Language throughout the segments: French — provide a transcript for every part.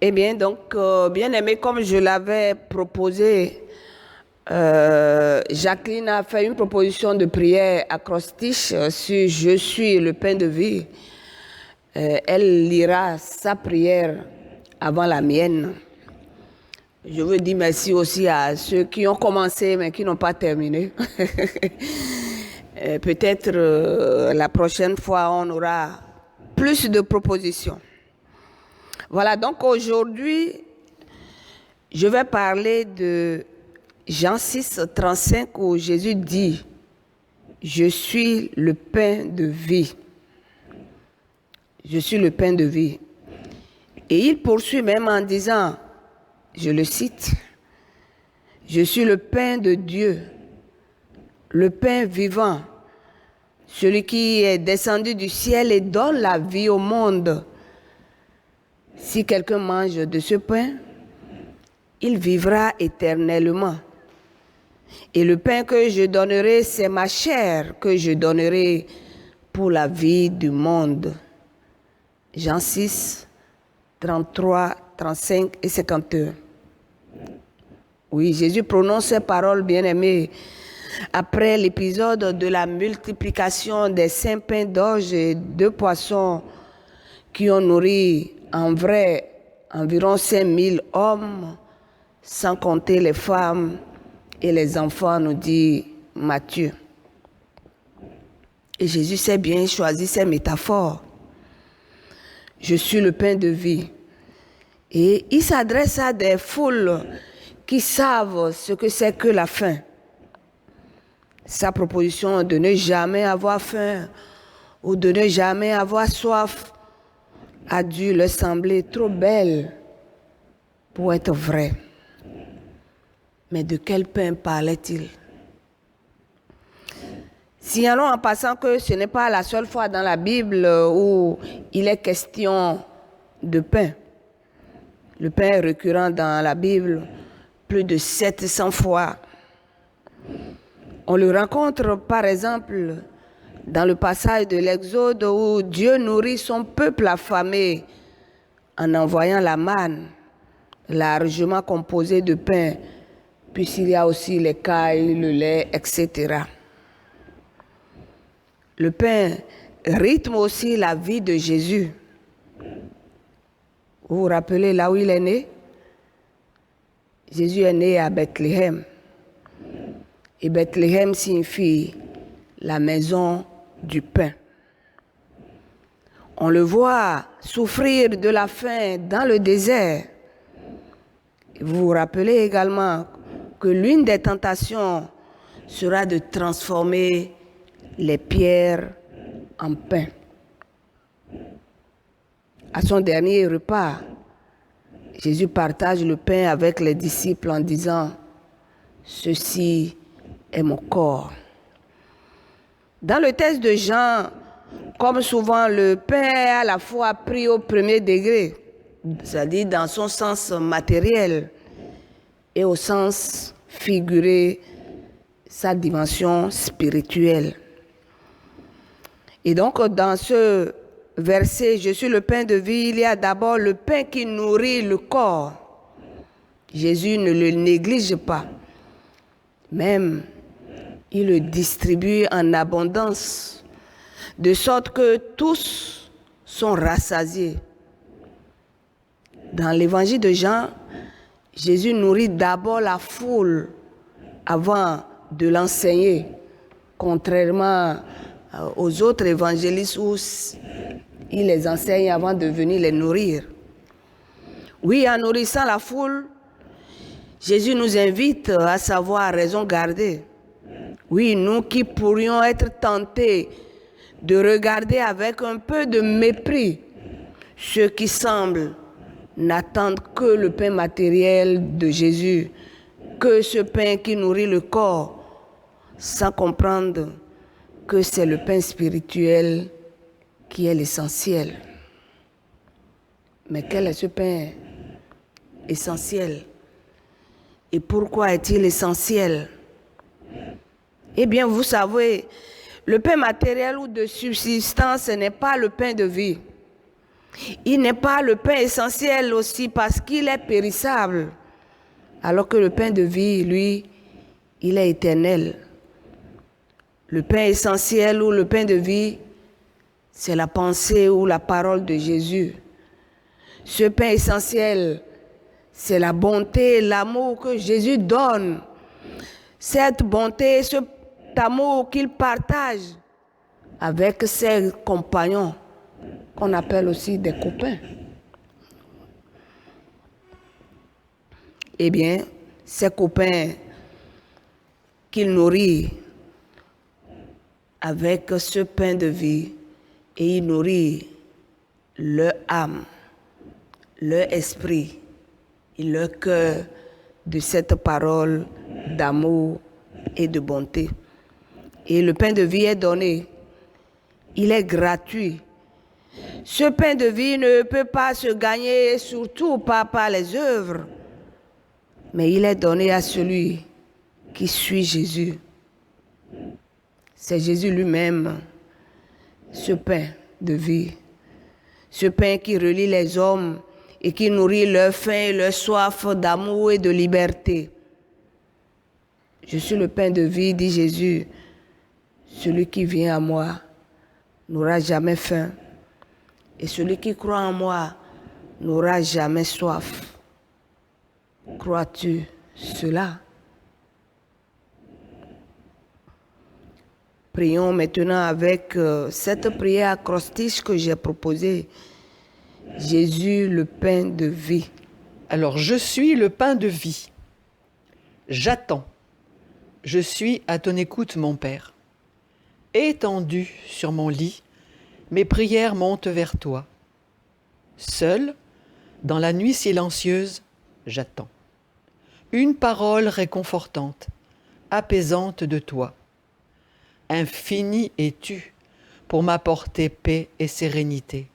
Eh bien, donc, bien aimé, comme je l'avais proposé, Jacqueline a fait une proposition de prière acrostiche sur Je suis le pain de vie. Elle lira sa prière avant la mienne. Je veux dire merci aussi à ceux qui ont commencé mais qui n'ont pas terminé. Peut-être la prochaine fois, on aura plus de propositions. Voilà, donc aujourd'hui, je vais parler de Jean 6, 35 où Jésus dit « Je suis le pain de vie ». Je suis le pain de vie. Et il poursuit même en disant, je le cite, « Je suis le pain de Dieu, le pain vivant, celui qui est descendu du ciel et donne la vie au monde. Si quelqu'un mange de ce pain, il vivra éternellement. Et le pain que je donnerai, c'est ma chair que je donnerai pour la vie du monde. » Jean 6, 33, 35 et 51. Oui, Jésus prononce ces paroles bien-aimées après l'épisode de la multiplication des 5 pains d'orge et 2 poissons qui ont nourri en vrai environ 5000 hommes, sans compter les femmes et les enfants, nous dit Matthieu. Et Jésus sait bien choisir ses métaphores. Je suis le pain de vie. Et il s'adresse à des foules qui savent ce que c'est que la faim. Sa proposition de ne jamais avoir faim ou de ne jamais avoir soif a dû leur sembler trop belle pour être vraie. Mais de quel pain parlait-il? Signalons en passant que ce n'est pas la seule fois dans la Bible où il est question de pain. Le pain est récurrent dans la Bible plus de 700 fois. On le rencontre par exemple dans le passage de l'Exode où Dieu nourrit son peuple affamé en envoyant la manne, largement composée de pain, puisqu'il y a aussi l'écaille, le lait, etc. Le pain rythme aussi la vie de Jésus. Vous vous rappelez là où il est né? Jésus est né à Bethléem. Et Bethléem signifie la maison du pain. On le voit souffrir de la faim dans le désert. Vous vous rappelez également que l'une des tentations sera de transformer les pierres en pain. À son dernier repas, Jésus partage le pain avec les disciples en disant « Ceci est mon corps ». Dans le texte de Jean, comme souvent, le pain est à la fois pris au premier degré, c'est-à-dire dans son sens matériel, et au sens figuré, sa dimension spirituelle. Et donc, dans ce verset, je suis le pain de vie, il y a d'abord le pain qui nourrit le corps. Jésus ne le néglige pas. Même, il le distribue en abondance, de sorte que tous sont rassasiés. Dans l'évangile de Jean, Jésus nourrit d'abord la foule avant de l'enseigner, contrairement aux autres évangélistes où il les enseigne avant de venir les nourrir. Oui, en nourrissant la foule, Jésus nous invite à savoir raison garder. Oui, nous qui pourrions être tentés de regarder avec un peu de mépris ceux qui semblent n'attendre que le pain matériel de Jésus, que ce pain qui nourrit le corps, sans comprendre que c'est le pain spirituel qui est l'essentiel. Mais quel est ce pain essentiel? Et pourquoi est-il essentiel? Eh bien, vous savez, le pain matériel ou de subsistance, ce n'est pas le pain de vie. Il n'est pas le pain essentiel aussi parce qu'il est périssable, alors que le pain de vie, lui, il est éternel. Le pain essentiel ou le pain de vie, c'est la pensée ou la parole de Jésus. Ce pain essentiel, c'est la bonté, l'amour que Jésus donne. Cette bonté, cet amour qu'il partage avec ses compagnons, qu'on appelle aussi des copains. Eh bien, ces copains qu'il nourrit avec ce pain de vie, et il nourrit leur âme, leur esprit et leur cœur de cette parole d'amour et de bonté. Et le pain de vie est donné. Il est gratuit. Ce pain de vie ne peut pas se gagner, surtout pas par les œuvres, mais il est donné à celui qui suit Jésus. C'est Jésus lui-même, ce pain de vie, ce pain qui relie les hommes et qui nourrit leur faim et leur soif d'amour et de liberté. Je suis le pain de vie, dit Jésus. Celui qui vient à moi n'aura jamais faim. Et celui qui croit en moi n'aura jamais soif. Crois-tu cela? Prions maintenant avec cette prière acrostiche que j'ai proposée. Jésus, le pain de vie. Alors, je suis le pain de vie. J'attends. Je suis à ton écoute, mon Père. Étendu sur mon lit, mes prières montent vers toi. Seul, dans la nuit silencieuse, j'attends. Une parole réconfortante, apaisante de toi. Infini es-tu pour m'apporter paix et sérénité.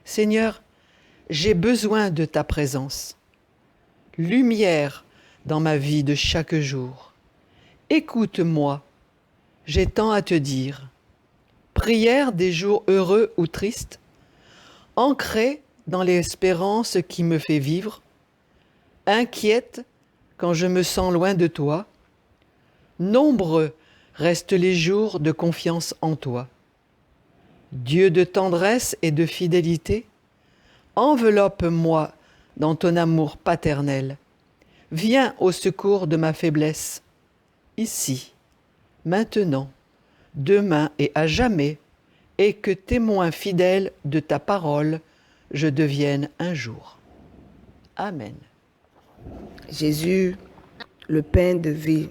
Seigneur, j'ai besoin de ta présence. Lumière dans ma vie de chaque jour. Écoute-moi, j'ai tant à te dire. Prière des jours heureux ou tristes, ancrée dans l'espérance qui me fait vivre, inquiète quand je me sens loin de toi. Nombreux restent les jours de confiance en toi. Dieu de tendresse et de fidélité, enveloppe-moi dans ton amour paternel. Viens au secours de ma faiblesse, ici, maintenant, demain et à jamais, et que témoin fidèle de ta parole, je devienne un jour. Amen. Jésus, le pain de vie.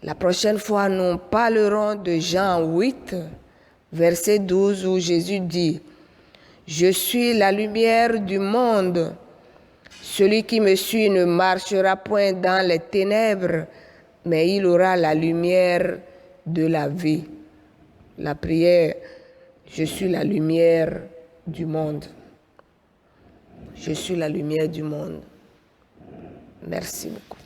La prochaine fois, nous parlerons de Jean 8, verset 12, où Jésus dit « Je suis la lumière du monde. Celui qui me suit ne marchera point dans les ténèbres, mais il aura la lumière de la vie. » La prière « Je suis la lumière du monde. » Je suis la lumière du monde. Merci beaucoup.